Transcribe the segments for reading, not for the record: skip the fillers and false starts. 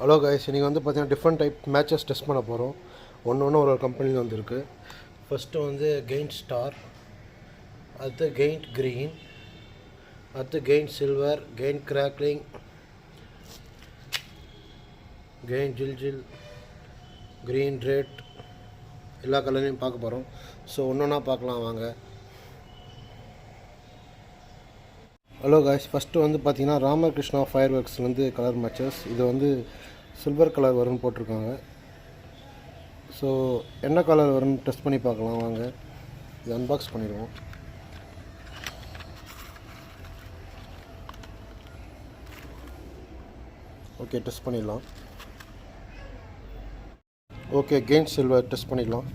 Hello guys, இன்றைக்கி வந்து பார்த்தீங்கன்னா டிஃப்ரெண்ட் டைப் மேட்சஸ் டெஸ்ட் பண்ண போகிறோம். ஒன்று ஒரு கம்பெனியில் வந்துருக்கு. ஃபஸ்ட்டு வந்து கெயின்ட் ஸ்டார், அடுத்து கெயின்ட் க்ரீன், அடுத்து gained silver, gained crackling, gained ஜில், க்ரீன் ரெட், எல்லா கலரையும் பார்க்க போகிறோம். ஸோ ஒன்றா பார்க்கலாம் வாங்க. ஹலோ காய்ஸ், ஃபஸ்ட்டு வந்து பார்த்தீங்கன்னா ராமகிருஷ்ணா ஃபயர் ஒர்க்ஸ்லேருந்து கலர் மேட்சஸ். இது வந்து சில்வர் கலர் வரும்னு போட்டிருக்காங்க. ஸோ என்ன கலர் வரும்னு டெஸ்ட் பண்ணி பார்க்கலாம் வாங்க. இது அன்பாக்ஸ் பண்ணிடுவோம். ஓகே, டெஸ்ட் பண்ணிடலாம். ஓகே, கெயின்ட் சில்வர் டெஸ்ட் பண்ணிடலாம்.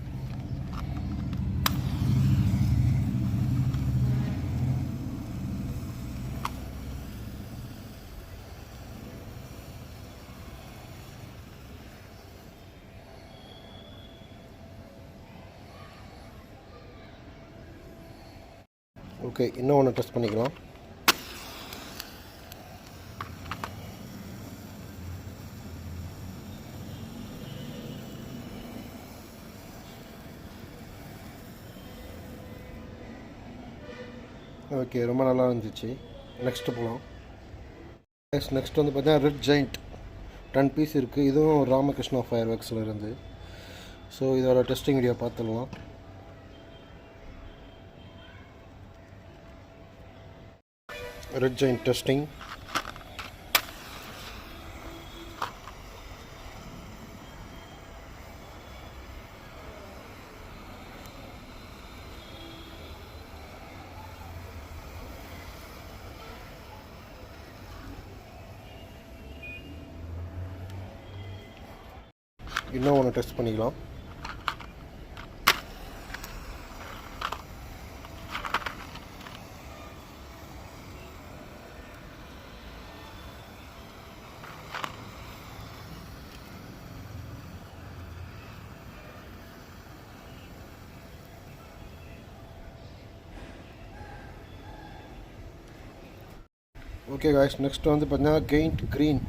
ஓகே, இன்னும் ஒன்று டெஸ்ட் பண்ணிக்கலாம். ஓகே, ரொம்ப நல்லா இருந்துச்சு. நெக்ஸ்ட்டு போகலாம். நெக்ஸ்ட் வந்து பார்த்தீங்கன்னா ரெட் ஜெயிண்ட் 10 பீஸ் இருக்குது. இதுவும் ராமகிருஷ்ணா ஃபயர் ஒர்க்ஸில் இருந்து. ஸோ இதோட டெஸ்டிங் வீடியோ பார்த்துடலாம். Red giant testing. இன்னும் ஒன்று டெஸ்ட் பண்ணிக்கலாம். ஓகே காய்ஸ், நெக்ஸ்ட் வந்து பார்த்தீங்கன்னா கெயின்ட் க்ரீன்.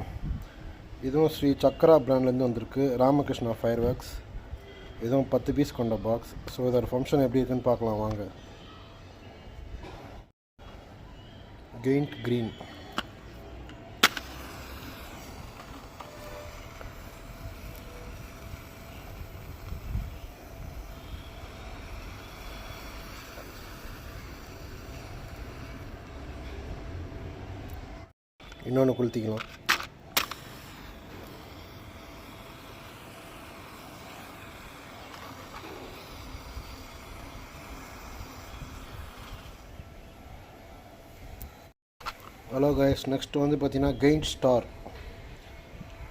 இதுவும் ஸ்ரீ சக்ரா பிராண்ட்லேருந்து வந்திருக்கு. Ramakrishna fire works. இதுவும் 10 பீஸ் கொண்ட பாக்ஸ். ஸோ இதோட ஃபங்க்ஷன் எப்படி இருக்குன்னு பார்க்கலாம் வாங்க. Gained green. இன்னொன்று கொளுத்திக்கலாம். ஹலோ கைஸ், நெக்ஸ்ட் வந்து பார்த்தீங்கன்னா கெயின்ட் ஸ்டார்.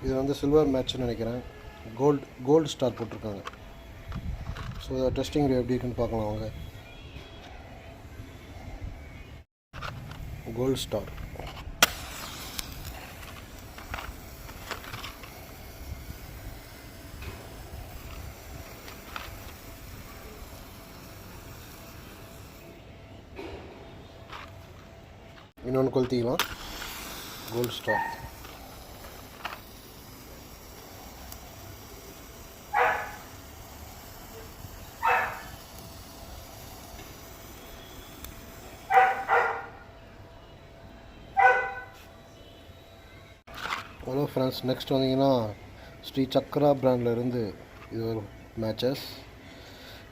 இது வந்து சில்வர் மேட்ச்னு நினைக்கிறேன். கோல்டு ஸ்டார் போட்டிருக்காங்க. ஸோ இதை டெஸ்டிங் எப்படி இருக்குன்னு பார்க்கலாம் வாங்க. Gold star. இன்னொன்று கொளுத்திக்கலாம். Gold star. Hello friends, next வந்தீங்கன்னா ஸ்ரீ சக்ரா பிராண்டில் இருந்து இது ஒரு மேட்சஸ்.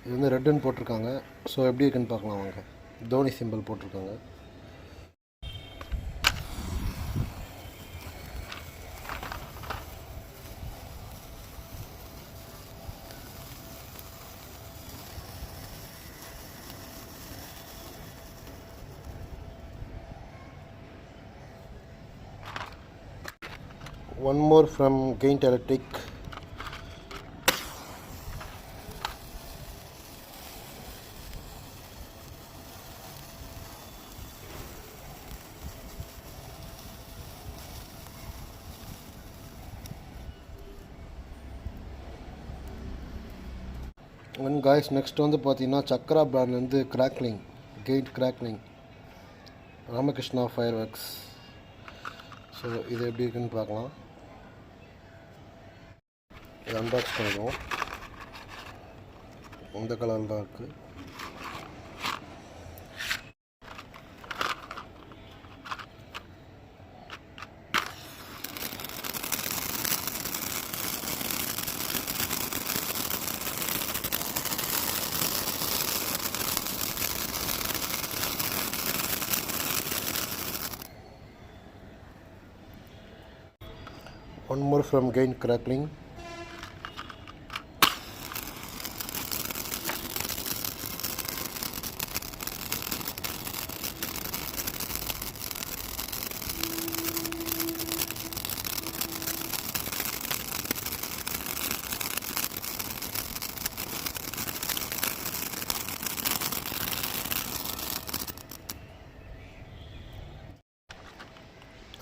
இது வந்து ரெட்டுன்னு போட்டிருக்காங்க. ஸோ எப்படி இருக்குன்னு பார்க்கலாம் வாங்க. தோனி சிம்பிள் போட்டிருக்காங்க. One more from Gaint Electric. And guys, next வந்து பார்த்தீங்கன்னா சக்ரா பிராண்ட்லேருந்து crackling, giant crackling, Ramakrishna fireworks. So இது எப்படி இருக்குன்னு பார்க்கலாம். இது அன்பாக்ஸ் பண்ணிடுவோம். இந்த கலரில் தான் இருக்குது. One more from Gain Crackling.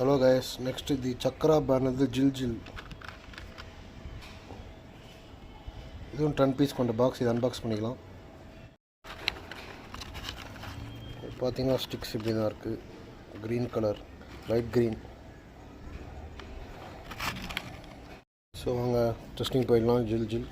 Hello guys, next the Chakra brand is the Jil. இதுவும் 10 பீஸ் கொண்ட பாக்ஸ். இது அன்பாக்ஸ் பண்ணிக்கலாம். பார்த்தீங்கன்னா ஸ்டிக்ஸ் இப்படி தான் இருக்குது. Green colour, light green. So வாங்க டெஸ்டிங் போயிடலாம். ஜில்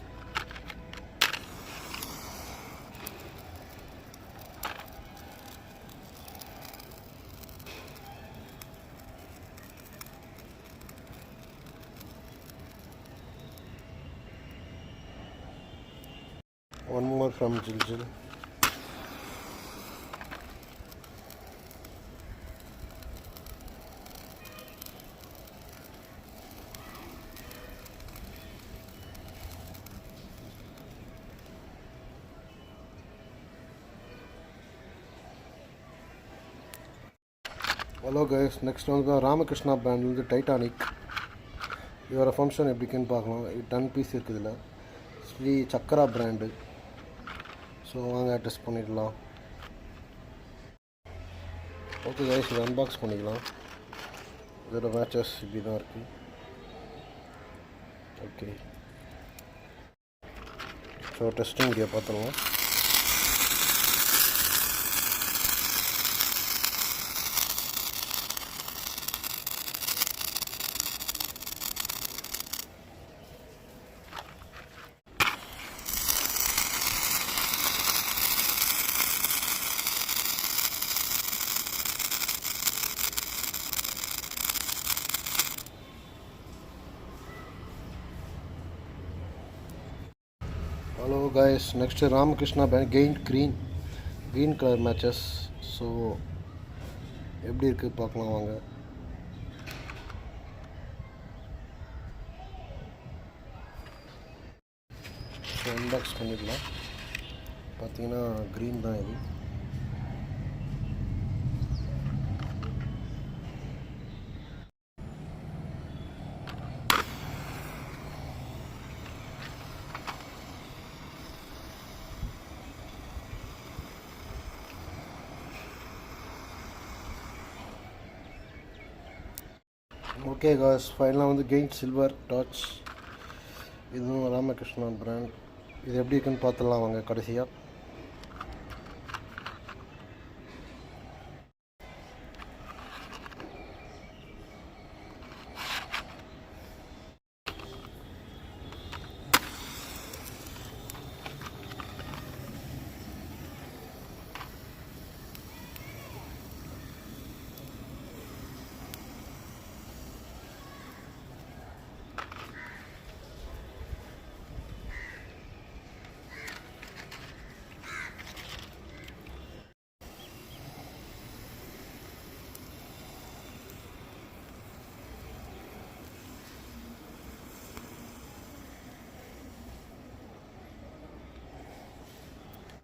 one more from Jil. Hello guys, next one is Ramakrishna brand வந்து டைட்டானிக். இதோட ஃபங்க்ஷன் எப்படின்னு பார்க்கலாம். 10 பீஸ் இருக்குது இதில். ஸ்ரீ சக்கரா பிராண்டு. ஸோ வாங்க டெஸ்ட் பண்ணிடலாம். ஓகே கைஸ், இது அன்பாக்ஸ் பண்ணிக்கலாம். இதோட மேட்சஸ் இப்படி தான் இருக்குது. ஓகே, ஸோ டெஸ்டிங் இங்கே பார்த்துருவோம். Hello guys, next Ramakrishna brand Gain green color matches. So எப்படி இருக்குது பார்க்கலாம் வாங்க. ஸோ அன்பாக்ஸ் பண்ணிடலாம். பார்த்தீங்கன்னா க்ரீன் தான் இது. ஓகே காஸ், ஃபைனலாக வந்து கெயின் சில்வர் டார்ச். இதுவும் ராமகிருஷ்ணா பிராண்ட். இது எப்படி இருக்குன்னு பார்த்துடலாம் வாங்க கடைசியாக.